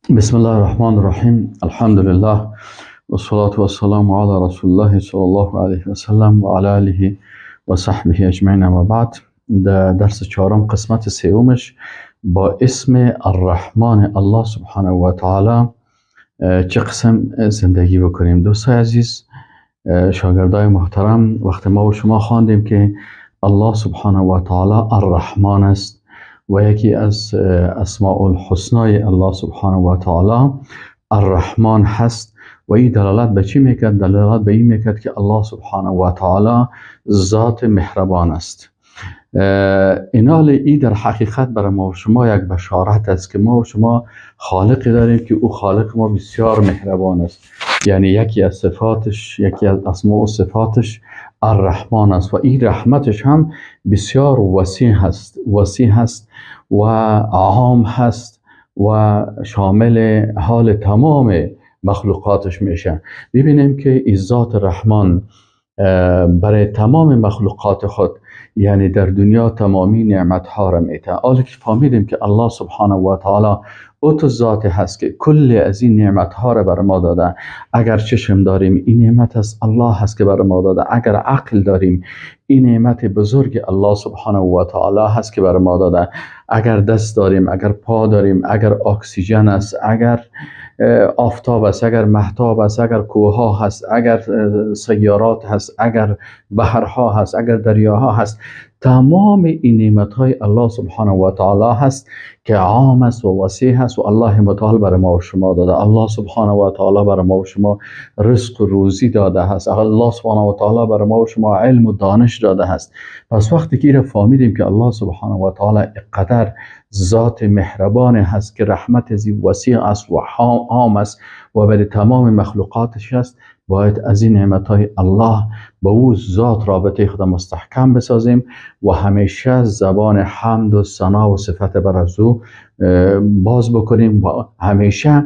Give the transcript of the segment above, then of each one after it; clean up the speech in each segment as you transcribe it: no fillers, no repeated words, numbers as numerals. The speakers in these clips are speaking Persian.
بسم الله الرحمن الرحيم. الحمد لله والصلاة والسلام على رسول الله صلى الله عليه وسلم وعلى آله وصحبه أجمعين. اما بعد، در درس چهارم قسمت سومش با اسم الرحمن الله سبحانه و تعالی چه قسم زندگی بکنیم. دوستای عزیز، شاگردای محترم، وقتی ما و شما خواندیم که الله سبحانه و تعالی الرحمن است و یکی از اسماء الحسنای الله سبحانه و تعالی الرحمن هست و این دلالت به چی میکرد؟ دلالت به این میکرد که الله سبحانه و تعالی ذات مهربان است. اینال ای در حقیقت برای ما و شما یک بشارت است که ما و شما خالقی داریم که او خالق ما بسیار مهربان است. یعنی یکی از صفاتش، یکی از اسماء و صفاتش الرحمن است و این رحمتش هم بسیار وسیع هست و عام هست و شامل حال تمام مخلوقاتش میشه. ببینیم که این ذات رحمان برای تمام مخلوقات خود، یعنی در دنیا تمامی نعمت ها را میده. حالا که فهمیدیم که الله سبحانه و تعالی او تو ذات هست که کل از این نعمت ها را بر ما داده. اگر چشم داریم این نعمت هست الله هست که بر ما داده. اگر عقل داریم این نعمت بزرگ الله سبحانه و تعالی هست که بر ما داده. اگر دست داریم، اگر پا داریم، اگر اکسیژن است، اگر آفتاب است، اگر مهتاب است، اگر کوه ها هست، اگر سیارات هست، اگر بحرها هست، اگر دریاها هست، تمام این نعمت های الله سبحانه و تعالی هست که عام است و وسیع هست و الله متعال برای ما و شما داده. الله سبحانه و تعالی برای ما و شما رزق و روزی داده هست. الله سبحانه و تعالی برای ما و شما علم و دانش داده هست. پس وقتی که فهمیدیم که الله سبحانه و تعالی قدر ذات مهربان هست که رحمت از وسیع است و عام است و برای تمام مخلوقاتش است، باید از این نعمتهای الله با او ذات رابطه خود مستحکم بسازیم و همیشه زبان حمد و ثنا و صفت بر از او باز بکنیم و همیشه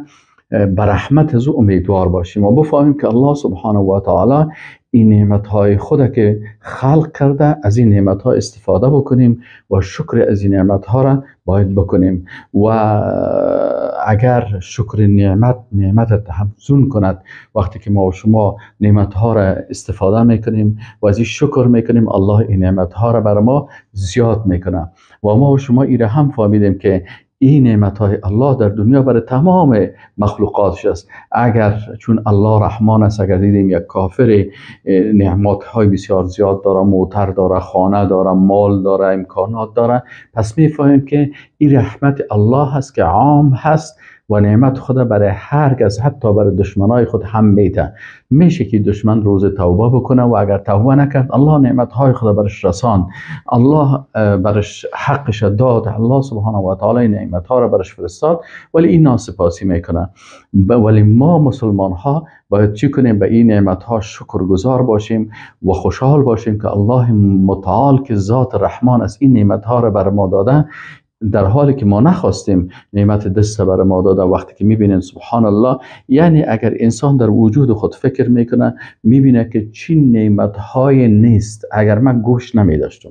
بر رحمت از او امیدوار باشیم و بفهمیم که الله سبحانه و تعالی این نعمتهای خود که خلق کرده، از این نعمتها استفاده بکنیم و شکر از این نعمتها را باید بکنیم. و اگر شکر نعمت افزون کند، وقتی که ما و شما نعمتها را استفاده میکنیم و از این شکر میکنیم، الله این نعمتها را بر ما زیاد میکنه. و ما و شما این را هم فهمیدیم که این نعمتهای الله در دنیا برای تمام مخلوقاتش است. اگر چون الله رحمان است، اگر دیدیم یک کافر نعمتهای بسیار زیاد داره، موتر داره، خانه داره، مال داره، امکانات داره، پس میفهمیم که این رحمت الله هست که عام هست و نعمت خود برای هر کس، حتی برای دشمنای خود هم میده. میشه که دشمن روز توبه بکنه و اگر توبه نکرد، الله نعمتهای خود برش رسان، الله برش حقش داد، الله سبحانه و تعالی نعمتها را برش فرستاد، ولی این ناسپاسی میکنه. ولی ما مسلمان ها باید چی کنیم؟ به این نعمتها شکرگزار باشیم و خوشحال باشیم که الله متعال که ذات رحمان است این نعمتها را بر ما داده، در حالی که ما نخواستیم نعمت دست بر ما داده. وقتی که میبینیم سبحان الله، یعنی اگر انسان در وجود خود فکر میکنه، میبینه که چی نعمتهای نیست. اگر من گوش نمیداشتم،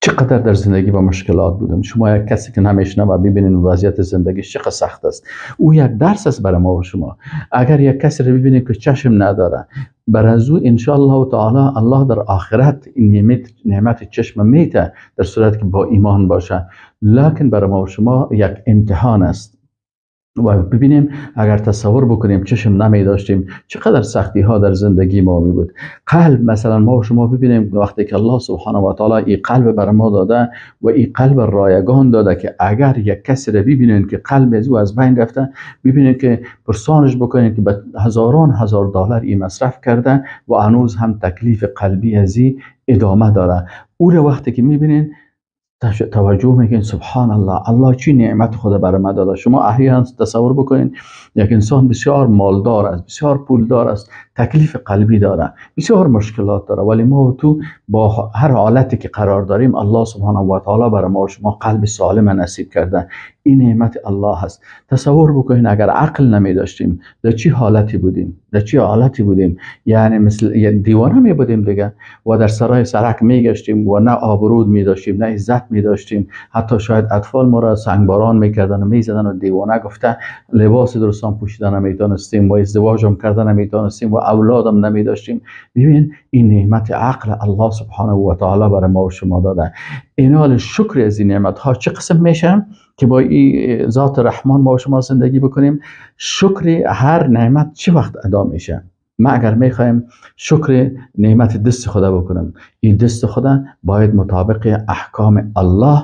چقدر در زندگی با مشکلات بودم. شما یک کسی که نمیشنه و ببینین وضعیت زندگیش چقدر سخت است، او یک درس است برای ما و شما. اگر یک کسی رو ببینید که چشم نداره، بر از او انشاءالله تعالی الله در آخرت این نعمت چشم میته، در صورت که با ایمان باشه. لکن برای ما و شما یک امتحان است. و ببینیم اگر تصور بکنیم چشم نمی داشتیم، چقدر سختی ها در زندگی ما می بود. قلب مثلا ما و شما ببینیم وقتی که الله سبحانه و تعالی این قلب بر ما داده و این قلب رایگان داده که اگر یک کسی رو ببینین که قلب از او از بین رفته، ببینین که پرسانش بکنین که به هزاران هزار دلار این مصرف کرده و هنوز هم تکلیف قلبی از این ادامه داره. او رو وقتی که میبینین توجه میکنین سبحان الله، الله چی نعمت خود برای ما داده. شما احیانا تصور بکنین یک انسان بسیار مالدار است، بسیار پولدار است، تکلیف قلبی داره، بسیار مشکلات داره، ولی ما تو با هر حالتی که قرار داریم الله سبحانه و تعالی برای ما و شما قلب سالم نصیب کرده. این نعمت الله هست. تصور بکنین اگر عقل نمی داشتیم در چی حالتی بودیم، یعنی مثل دیوانه می بودیم دیگه و در سرای سرک می گشتیم و نه آبرود می داشتیم، نه عزت می داشتیم. حتی شاید اطفال ما را سنگباران میکردن و میزدن و دیوانه گفته لباس درستان پوشیدن نمیتونستیم و ازدواج هم کردن نمیتونستیم و اولادم نمی داشتیم. ببین این نعمت عقل الله سبحانه و تعالی برای ما و شما داده. اینال شکر از این نعمت ها چه قسم میشه که با این ذات رحمان ما و شما زندگی بکنیم؟ شکر هر نعمت چه وقت ادا میشه؟ ما اگر میخوایم شکر نعمت دست خدا بکنم، این دست خدا باید مطابق احکام الله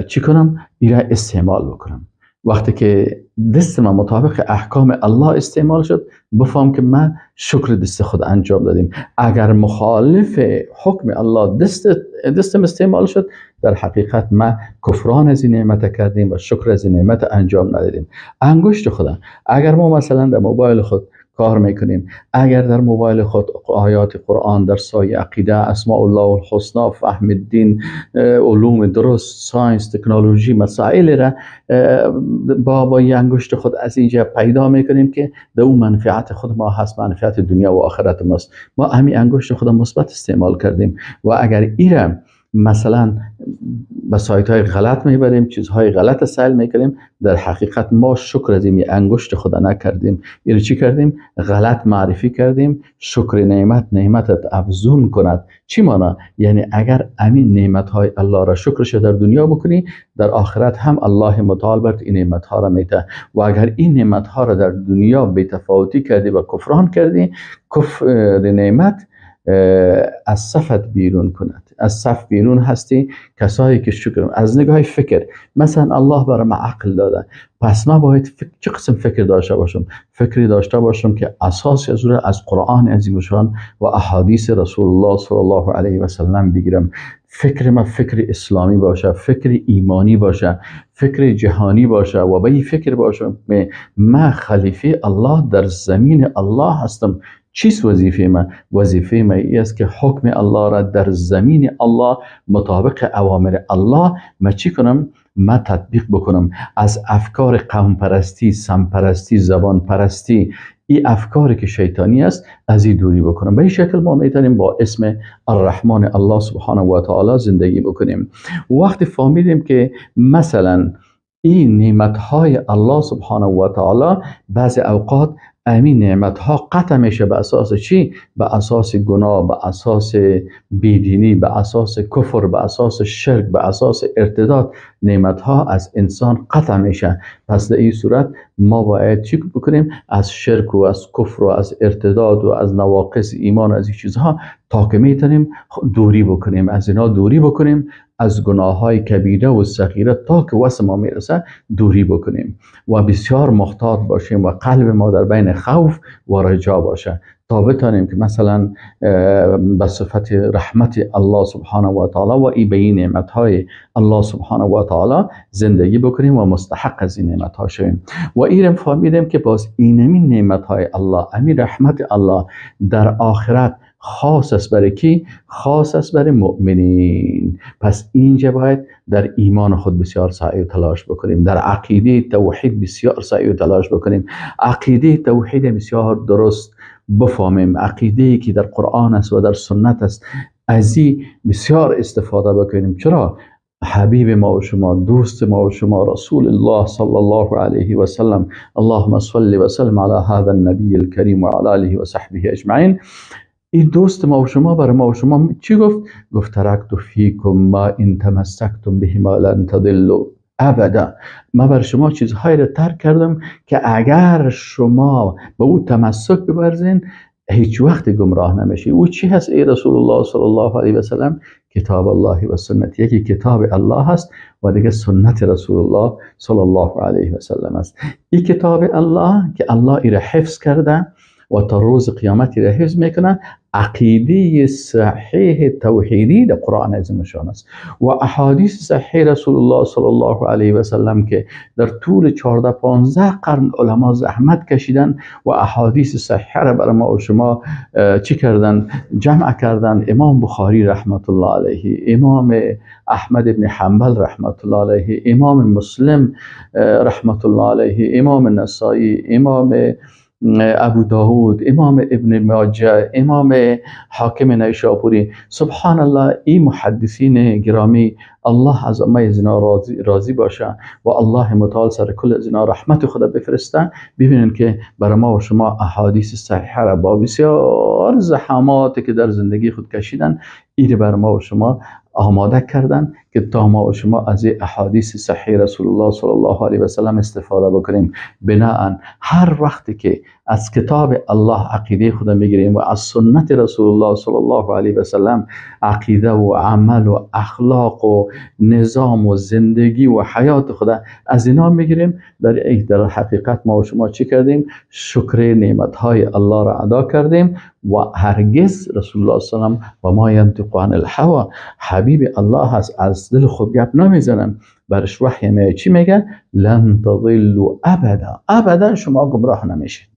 چی کنم؟ ایره استعمال بکنم. وقتی که دست من مطابق احکام الله استعمال شد، بفهم که من شکر دست خود انجام دادیم. اگر مخالف حکم الله دستم استعمال شد، در حقیقت ما کفران از این نعمت کردیم و شکر از این نعمت انجام ندادیم. انگشت خدا، اگر ما مثلا در موبایل خود کار میکنیم، اگر در موبایل خود آیات قرآن، در سایه عقیده، اسماء الله الحسنا، فهم الدین، علوم درست، ساینس، تکنولوژی، مسائل را با انگشت خود از اینجا پیدا میکنیم که در اون منفعت خود ما هست، منفعت دنیا و آخرت ماست. ما همین انگشت خود مثبت استعمال کردیم و اگر ایرم مثلا به سایت های غلط میبریم، چیزهای غلط سیل میکنیم، در حقیقت ما شکر از این انگشت خدا نکردیم. یعنی چی کردیم؟ غلط معرفی کردیم. شکر نعمتت افزون کند. چی مانا؟ یعنی اگر امین نعمت های الله را شکرش در دنیا بکنی، در آخرت هم الله متعال برات این نعمت ها را میده. و اگر این نعمت ها را در دنیا بی‌تفاوتی کردی و کفران کردی، کفر نعمت از صفت بیرون کند. از صف بیرون هستی کسایی که شکر از نگاه فکر. مثلا الله برای ما عقل داده، پس ما باید چه قسم فکر داشته باشم؟ فکری داشته باشم که اساس از قرآن عظیم شان و احادیث رسول الله صلی الله علیه و سلم بگیرم. فکر ما فکر اسلامی باشه، فکر ایمانی باشه، فکر جهانی باشه و به این فکر باشم من خلیفه الله در زمین الله هستم. چیست وظیفه من؟ وظیفه من ای است که حکم الله را در زمین الله مطابق اوامر الله من چی کنم؟ من تطبیق بکنم. از افکار قوم پرستی، سم پرستی، زبان پرستی، این افکاری که شیطانی است از این دوری بکنم. به این شکل ما میتونیم با اسم الرحمن الله سبحانه و تعالی زندگی بکنیم. وقتی فهمیدیم که مثلا این نعمتهای الله سبحانه و تعالی بعضی اوقات همین نعمت ها قطع میشه به اساس چی؟ به اساس گناه، به اساس بیدینی، به اساس کفر، به اساس شرک، به اساس ارتداد نعمت ها از انسان قطع میشه. پس در این صورت ما باید چی بکنیم؟ از شرک و از کفر و از ارتداد و از نواقص ایمان، از این چیزها تا که میتونیم دوری بکنیم، از اینا دوری بکنیم، از گناه های کبیره و صغیره تا که واسه ما میرسه دوری بکنیم و بسیار محتاط باشیم و قلب ما در بین خوف و رجا باشه تا بتانیم که مثلا به صفت رحمت الله سبحانه و تعالی و ای به این نعمت های الله سبحانه و تعالی زندگی بکنیم و مستحق از این نعمت ها شویم. و ایرم فهمیدیم که باز این نعمت های الله، همین رحمت الله در آخرت خاص است برای کی؟ خاص است برای مؤمنین. پس اینجا باید در ایمان خود بسیار سعی و تلاش بکنیم، در عقیده توحید بسیار سعی و تلاش بکنیم، عقیده توحید بسیار درست بفهمیم، عقیده که در قرآن است و در سنت است از این بسیار استفاده بکنیم. چرا؟ حبیب ما و شما، دوست ما و شما، رسول الله صلی الله علیه و سلم، اللهم صل و سلم علی هذا النبی الکریم و علی آله و صحبه اجمعین، این دوست ما و شما برای ما و شما چی گفت؟ گفت ترکت فیکم ما ان تمسکتم بهما لن تضلوا ابدا. من برای شما چیزهایی را ترک کردم که اگر شما به او تمسک ببرزین هیچ وقت گمراه نمیشی. او چی هست ای رسول الله صلی الله علیه و سلم؟ کتاب الله و سنت. یکی کتاب الله هست و دیگه سنت رسول الله صلی الله علیه و سلم است. این کتاب الله که الله ای را حفظ کرده و تا روز قیامت را حفظ میکنه، عقیده صحیح توحیدی در قرآن عظیم شان است و احادیث صحیح رسول الله صلی الله علیه و سلم که در طول 14-15 قرن علما زحمت کشیدن و احادیث صحیح را برای ما و شما چی کردن؟ جمع کردن. امام بخاری رحمت الله علیه، امام احمد ابن حنبل رحمت الله علیه، امام مسلم رحمت الله علیه، امام نسائی، امام ابو داود، امام ابن ماجه، امام حاکم نیشابوری. سبحان الله، این محدثین گرامی، الله از ما از اینا راضی باشه و الله متعال سر کل از اینا رحمت خدا بفرسته. ببینید که برای ما و شما احادیث صحیحه را با بسیار زحماتی که در زندگی خود کشیدن، این برای ما و شما آماده کردن که تا ما و شما از این احادیث صحیح رسول الله صلی الله علیه و سلم استفاده بکنیم. بناهن هر وقتی که از کتاب الله عقیده خدا میگیریم و از سنت رسول الله صلی الله علیه و سلم عقیده و عمل و اخلاق و نظام و زندگی و حیات خدا از اینا میگیریم، در حقیقت ما و شما چی کردیم؟ شکر نعمت های الله را ادا کردیم و هرگز رسول الله صلی الله علیه و سلم و ما ینطق عن الهوى، حبیب الله هست، از دل خود گپ نمیزنم، برش وحی میگه چی میگه؟ لن تضلوا ابدا، ابدا شما گمراه نمیشید.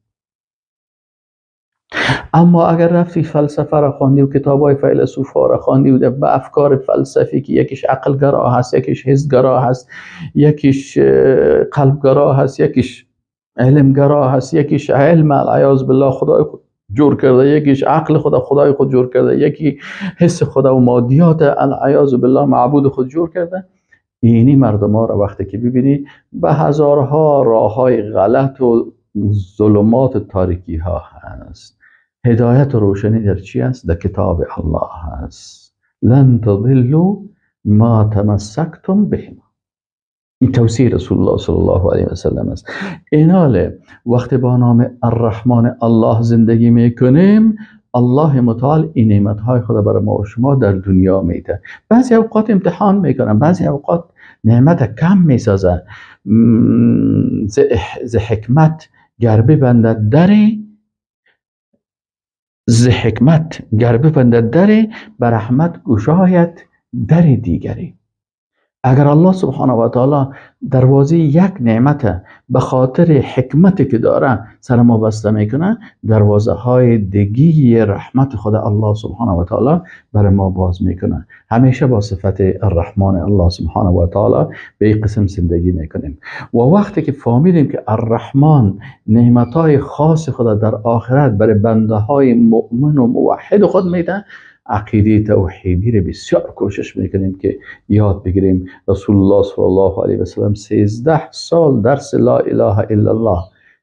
اما اگر رفتی فلسفه را خواندی و کتابای فیلسوفا را خواندی و به افکار فلسفی که یکیش عقل گرا هست، یکیش حس گرا هست، یکیش قلب گرا هست، یکیش علم گرا هست، یکیش علم العیاذ بالله خدای خود جور کرده، یکیش عقل خدای خود جور کرده، یکی حس خدا و مادیات العیاذ بالله معبود خود جور کرده. اینی مردم ها را وقتی که ببینی به هزارها راه های غلط و ظلمات و تاریکی ها هست، هدایت و روشنی در چی است؟ در کتاب الله هست. لن تضلوا ما تمسکتم بهما، این توصیه رسول الله صلی الله علیه و سلم است. ایناله وقتی با نام الرحمن الله زندگی میکنیم، الله متعال این نعمتهای خدا برای ما و شما در دنیا میده. بعضی اوقات امتحان میکنن، بعضی اوقات نعمت کم میسازه. ز حکمت گر ببندد دری، ز حکمت گر ببندد دری، بر رحمت گشاید در دیگری. اگر الله سبحانه و تعالی دروازه یک نعمت به خاطر حکمتی که داره سر ما بسته میکنه، دروازه های دیگی رحمت خدا الله سبحانه و تعالی برای ما باز میکنه. همیشه با صفت الرحمن الله سبحانه و تعالی به این قسم زندگی میکنیم و وقتی که فهمیدیم که الرحمن نعمت های خاص خدا در آخرت برای بنده های مؤمن و موحد خود میده، عقیده توحیدی رو بسیار کوشش میکنیم که یاد بگیریم. رسول الله صلی الله علیه و سلم 13 سال درس لا اله الا الله،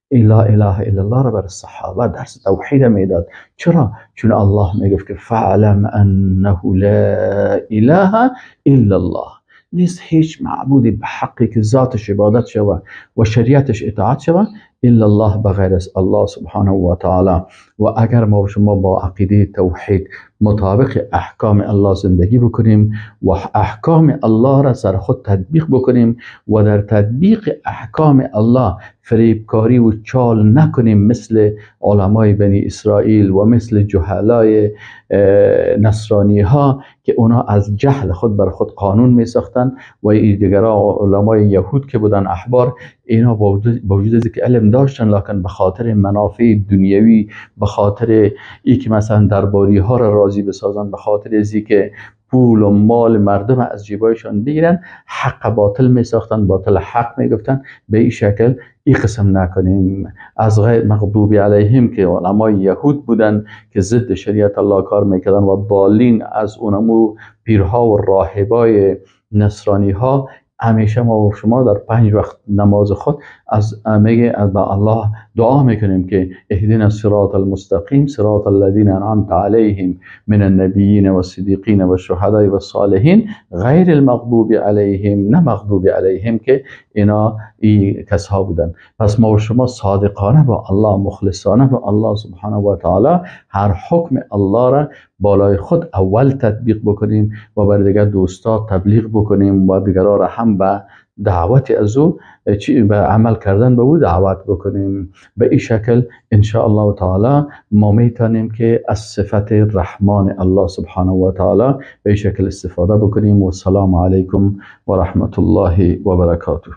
این لا اله الا الله را بر صحابه درس توحید میداد. چرا؟ چون الله میگفت که فعلم انه لا اله الا الله، نیست هیچ معبودی به حقی که ذاتش عبادت شود و شریعتش اطاعت شود الا الله، بغیر از الله سبحانه و تعالی. و اگر ما و شما با عقیده توحید مطابق احکام الله زندگی بکنیم و احکام الله را سر خود تطبیق بکنیم و در تطبیق احکام الله فریبکاری و چال نکنیم مثل علمای بنی اسرائیل و مثل جهلای نصرانی ها که اونا از جهل خود بر خود قانون می ساختن و دیگر علمای یهود که بودن احبار، اینا با وجود که علم داشتن لکن به خاطر منافع دنیوی، به خاطر ای که مثلا درباری ها را راضی بسازن، به خاطر ازی که پول و مال مردم از جیبایشان بگیرن، حق باطل می ساختن، باطل حق می گفتن. به این شکل این قسم نکنیم. از غیر مغضوب علیهم که علمای یهود بودن که ضد شریعت الله کار میکردن و ضالین از اونمو پیرها و راهبای نصرانی ها، همیشه ما و شما در 5 وقت نماز خود از الله دعا میکنیم که اهدنا الصراط المستقیم صراط الذین انعمت علیهم من النبیین و الصدیقین و الشهداء و الصالحین غیر المغضوب علیهم، نه مغضوب علیهم که اینا ای کسها بودن. پس ما و شما صادقانه با الله، مخلصانه با الله سبحانه و تعالی هر حکم الله را بالای خود اول تطبیق بکنیم و بر دیگر دوستا تبلیغ بکنیم و دیگران را هم به دعوت از او به عمل کردن به او دعوت بکنیم. به این شکل ان شاء الله تعالی ما میتونیم که از صفت رحمان الله سبحانه و تعالی به این شکل استفاده بکنیم. و السلام علیکم و رحمت الله و برکاته.